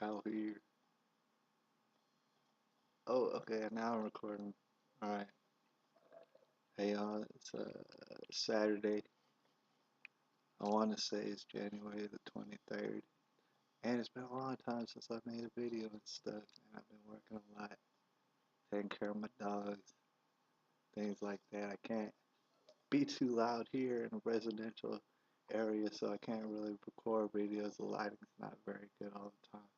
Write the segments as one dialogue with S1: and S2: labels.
S1: Out here. Oh, okay. Now I'm recording. All right. Hey, y'all. It's Saturday. I want to say it's January the 23rd. And it's been a long time since I made a video and stuff. And I've been working a lot, taking care of my dogs, things like that. I can't be too loud here in a residential area, so I can't really record videos. The lighting's not very good all the time.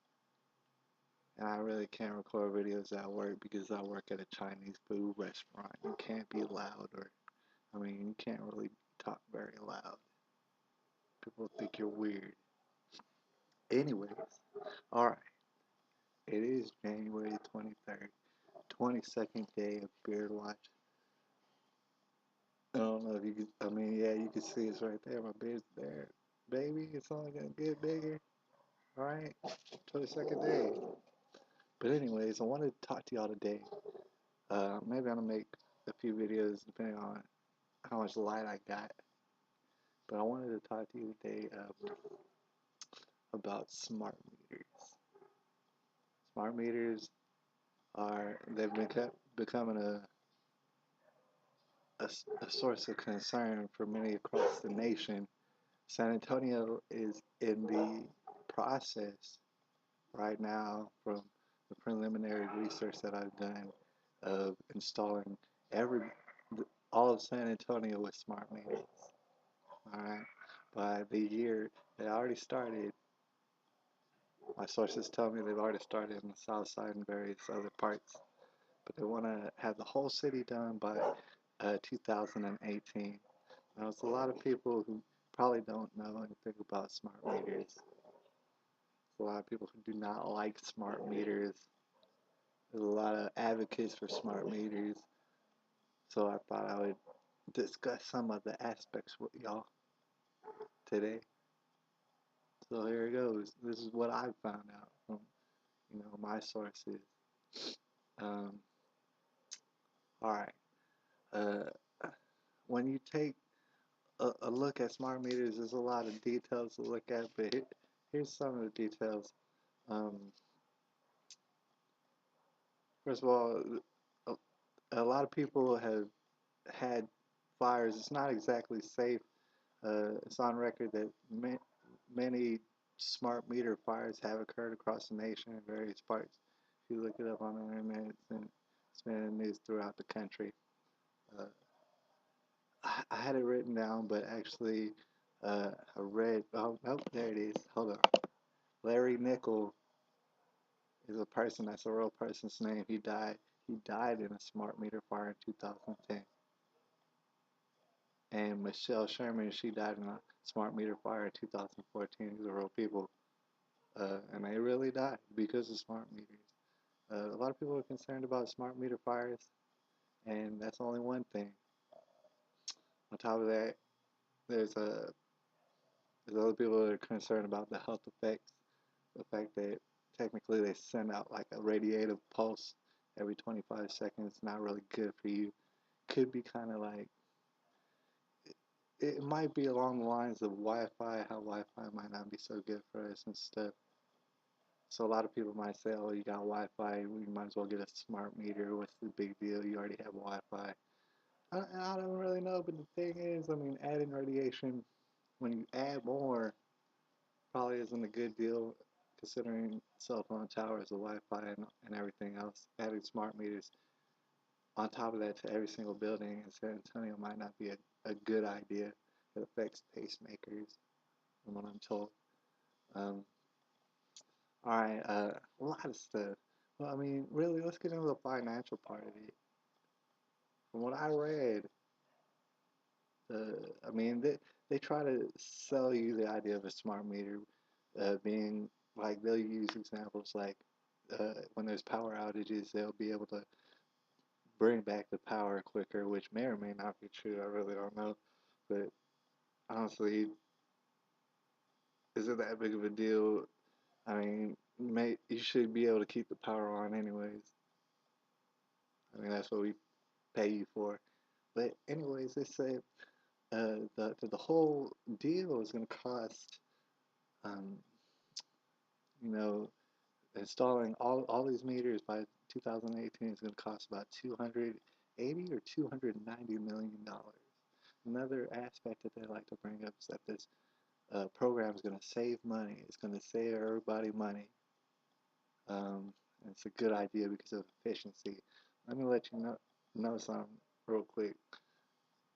S1: And I really can't record videos at work because I work at a Chinese food restaurant. You can't be loud you can't really talk very loud. People think you're weird. Anyways, alright. It is January 23rd, 22nd day of Beard Watch. I don't know if you can, yeah, you can see it's right there. My beard's there. Baby, it's only gonna get bigger. Alright? 22nd day. But anyways, I wanted to talk to y'all today. Maybe I'm gonna make a few videos depending on how much light I got. But I wanted to talk to you today about smart meters. Smart meters they've been becoming a source of concern for many across the nation. San Antonio is in the process right now, from the preliminary research that I've done, of installing every all of San Antonio with smart meters. All right, by the year they already started. My sources tell me they've already started in the south side and various other parts, but they want to have the whole city done by 2018. Now, it's a lot of people who probably don't know anything about smart meters. There's a lot of people who do not like smart meters. There's a lot of advocates for smart meters. So I thought I would discuss some of the aspects with y'all today. So here it goes. This is what I found out from my sources. Um, all right. Uh, when you take a look at smart meters, there's a lot of details to look at, but here's some of the details. Um, First of all, a, a lot of people have had fires. It's not exactly safe. It's on record that many smart meter fires have occurred across the nation in various parts. If you look it up on the internet, it's been in the news throughout the country. Uh, I had it written down, but actually, I read. Oh, nope, there it is. Hold on. Larry Nickel is a person. That's a real person's name. He died. He died in a smart meter fire in 2010. And Michelle Sherman, she died in a smart meter fire in 2014. These are real people, and they really died because of smart meters. A lot of people are concerned about smart meter fires, and that's only one thing. On top of that, there's a there's other people that are concerned about the health effects, the fact that technically they send out like a radiative pulse every 25 seconds. Not really good for you. Could be kind of like it might be along the lines of Wi-Fi, how Wi-Fi might not be so good for us and stuff. So a lot of people might say, "Oh, you got Wi-Fi, you might as well get a smart meter. What's the big deal? You already have Wi-Fi." I don't really know, but the thing is, adding radiation when you add more probably isn't a good deal, considering cell phone towers, the Wi-Fi, and everything else. Adding smart meters on top of that to every single building in San Antonio might not be a good idea. It affects pacemakers, from what I'm told. Um, all right, a lot of stuff. Well, really, let's get into the financial part of it. From what I read, they try to sell you the idea of a smart meter being like they'll use examples like when there's power outages, they'll be able to bring back the power quicker, which may or may not be true. I really don't know, but honestly, is it that big of a deal? You should be able to keep the power on anyways. That's what we pay you for. But anyways, they said the whole deal is going to cost, um, you know, installing all these meters by 2018 is going to cost about 280 or 290 million dollars. Another aspect that they like to bring up is that this program is going to save money. It's going to save everybody money. Um, and it's a good idea because of efficiency. Let me let you know something real quick,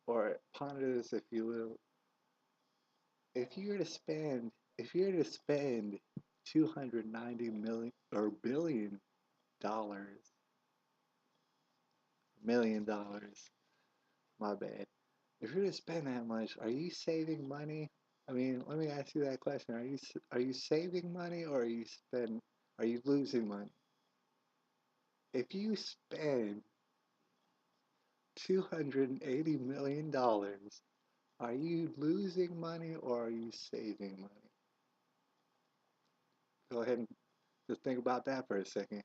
S1: or ponder this if you will. If you were to spend 290 million or $1 billion, $1 million, my bad. If you're to spend that much, are you saving money? I mean, let me ask you that question. Are you saving money, or are you losing money? If you spend $280 million, are you losing money or are you saving money? Go ahead and just think about that for a second.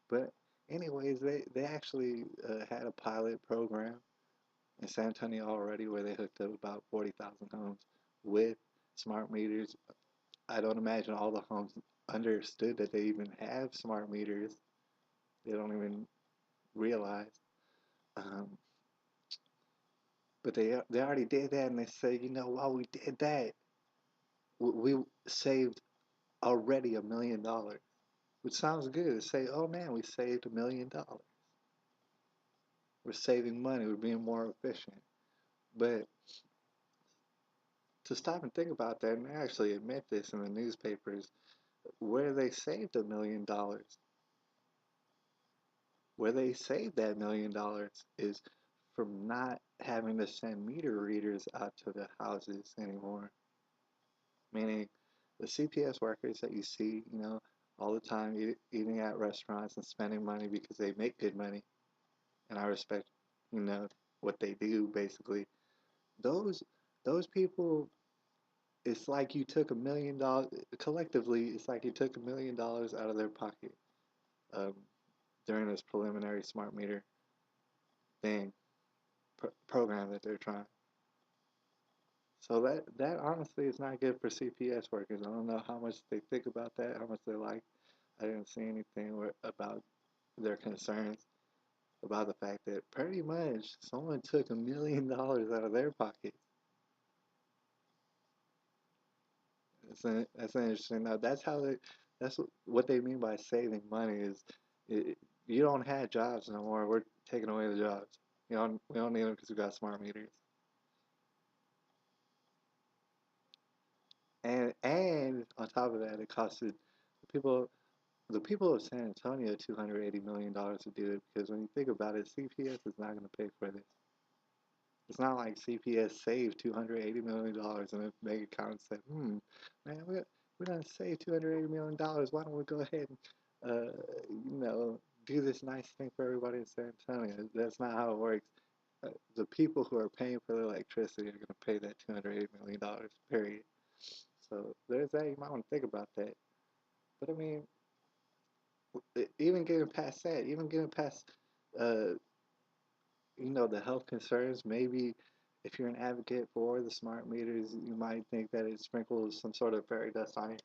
S1: But anyways, they actually had a pilot program in San Antonio already where they hooked up about 40,000 homes with smart meters. I don't imagine all the homes understood that they even have smart meters. They don't even realize. Um, but they already did that, and they say, while we did that, we saved already $1 million, which sounds good. To say, oh man, we saved $1 million. We're saving money. We're being more efficient. But to stop and think about that, and they actually admit this in the newspapers, where they saved $1 million, where they saved that $1 million is from not having to send meter readers out to the houses anymore. Meaning, the CPS workers that you see, all the time eating at restaurants and spending money because they make good money, and I respect, what they do basically. Those those people, it's like you took $1 million collectively. It's like you took $1 million out of their pocket um, during this preliminary smart meter thing program that they're trying. So that honestly is not good for CPS workers. I don't know how much they think about that, how much they like. I didn't see anything about their concerns about the fact that pretty much someone took $1 million out of their pocket. That's an interesting. Now that's what they mean by saving money is it, you don't have jobs no more. We're taking away the jobs. We don't need them because we got smart meters. And on top of that, it costed the people the people of San Antonio $280 million to do it because when you think about it, CPS is not going to pay for this. It's not like CPS saved $280 million in a bank account and said, man, we're going to save $280 million. Why don't we go ahead and, do this nice thing for everybody in San Antonio? That's not how it works. The people who are paying for the electricity are going to pay that $280 million, period. So there's that. You might want to think about that. But I mean, even getting past that, even getting past, uh, the health concerns, maybe if you're an advocate for the smart meters, you might think that it sprinkles some sort of fairy dust on it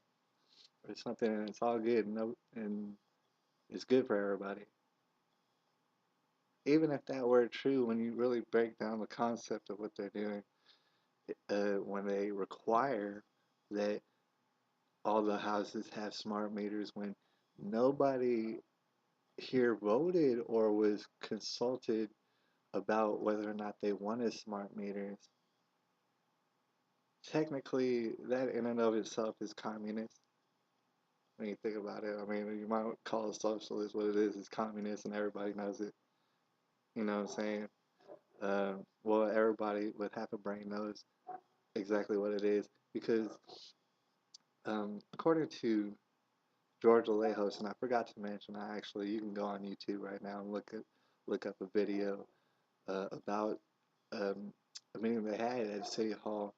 S1: or something, and it's all good, and it's good for everybody. Even if that were true, when you really break down the concept of what they're doing, when they require that all the houses have smart meters, when nobody here voted or was consulted about whether or not they wanted smart meters, technically that in and of itself is communist. When you think about it, I mean, you might call it socialist. What it is communist, and everybody knows it. You know what I'm saying? Well, everybody with half a brain knows exactly what it is because, according to George Alejos, and I forgot to mention, you can go on YouTube right now and look up a video about um, a meeting they had at City Hall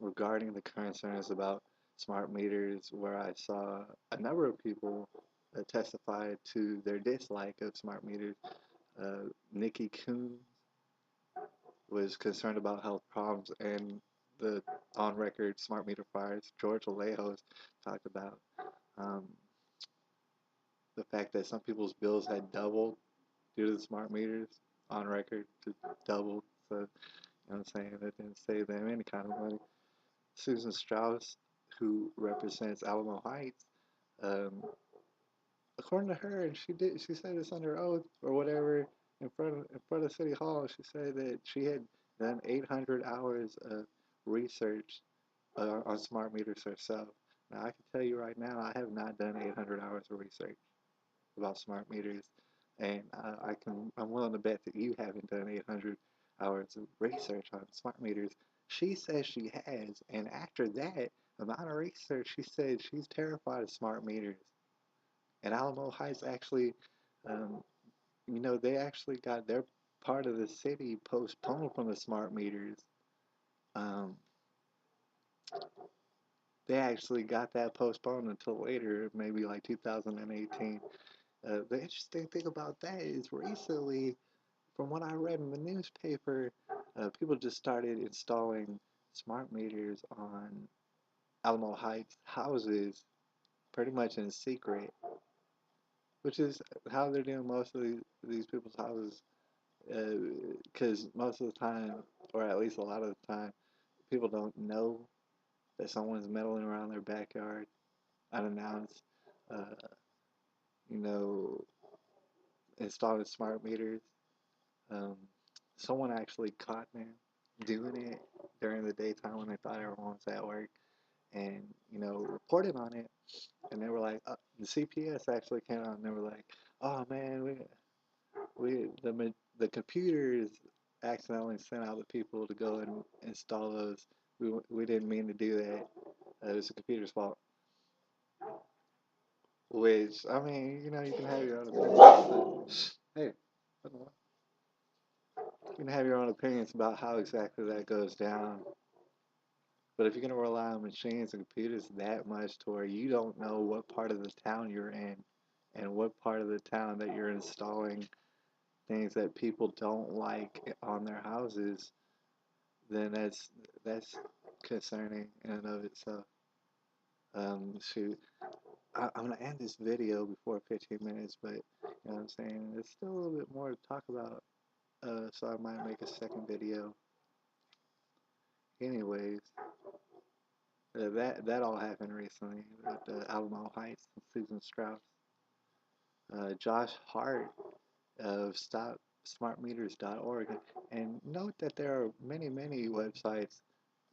S1: regarding the concerns about smart meters, where I saw a number of people testify to their dislike of smart meters. Nikki Coons was concerned about health problems, and the on-record smart meter fires George Alejos talked about. Um, the fact that some people's bills had doubled due to the smart meters on record, just doubled. So, you know what I'm saying? That didn't save them any kind of money. Susan Strauss, who represents Alamo Heights, um, according to her, and she said this under oath or whatever in front of City Hall. She said that she had done 800 hours of research on smart meters herself. Now I can tell you right now, I have not done 800 hours of research about smart meters, and I'm willing to bet that you haven't done 800 hours of research on smart meters. She says she has, and after that amount of research, she said she's terrified of smart meters. And Alamo Heights actually, um, they actually got their part of the city postponed from the smart meters. Um, they actually got that postponed until later, maybe like 2018. The interesting thing about that is recently, from what I read in the newspaper, people just started installing smart meters on Alamo Heights houses pretty much in secret, which is how they're doing most of these people's houses. Because most of the time, or at least a lot of the time, people don't know that someone's meddling around their backyard unannounced. Uh, you know, installing smart meters. Um, Someone actually caught them doing it during the daytime when they thought everyone was at work, and reported on it. And they were like, the CPS actually came out and they were like, "Oh man, the computers accidentally sent out the people to go and install those. We didn't mean to do that. It was the computer's fault." Which, I mean, you can have your own opinions. Hey, you can have your own opinions about how exactly that goes down. But if you're going to rely on machines and computers that much to where you don't know what part of the town you're in and what part of the town that you're installing things that people don't like on their houses, then that's concerning in and of itself. Shoot, I'm gonna end this video before 15 minutes, but you know what I'm saying. There's still a little bit more to talk about, so I might make a second video. Anyways, that all happened recently with Alamo Heights and Susan Strauss. Josh Hart of StopSmartMeters.org, and note that there are many websites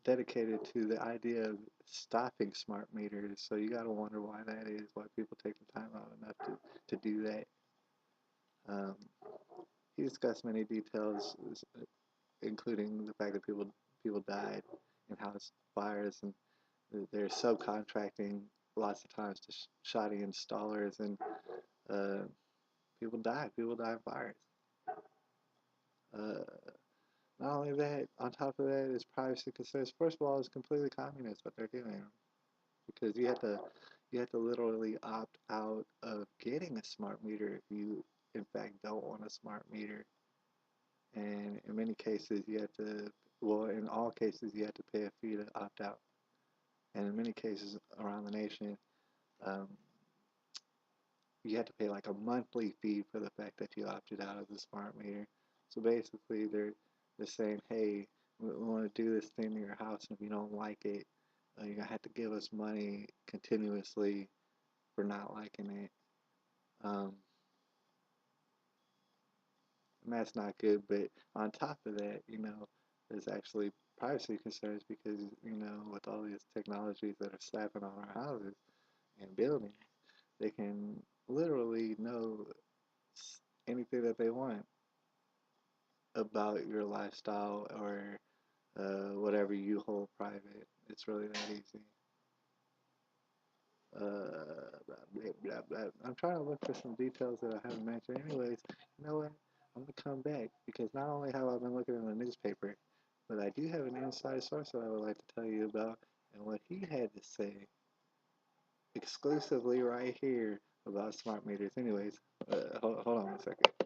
S1: dedicated to the idea of stopping smart meters. So you got to wonder why that is, why people take the time out enough to do that. Um, he discussed many details, including the fact that people died in house fires, and they're subcontracting lots of times to shoddy installers, and uh, people die. People die in fires. Uh, Not only that, on top of that, is privacy concerns. First of all, it's completely communist what they're doing, because you have to literally opt out of getting a smart meter if you in fact don't want a smart meter. And in many cases you have to, well, in all cases you have to pay a fee to opt out. And in many cases around the nation, um, you have to pay like a monthly fee for the fact that you opted out of the smart meter. So basically they're saying, hey, we want to do this thing in your house, and if you don't like it, you're gonna have to give us money continuously for not liking it. Um, and that's not good. But on top of that, there's actually privacy concerns because, with all these technologies that are slapping on our houses and buildings, they can literally know anything that they want about your lifestyle or whatever you hold private. It's really that easy. Blah, blah, blah, blah. I'm trying to look for some details that I haven't mentioned. Anyways, you know what? I'm gonna come back because not only have I been looking in the newspaper, but I do have an inside source that I would like to tell you about and what he had to say exclusively right here about smart meters. Anyways, hold on a second.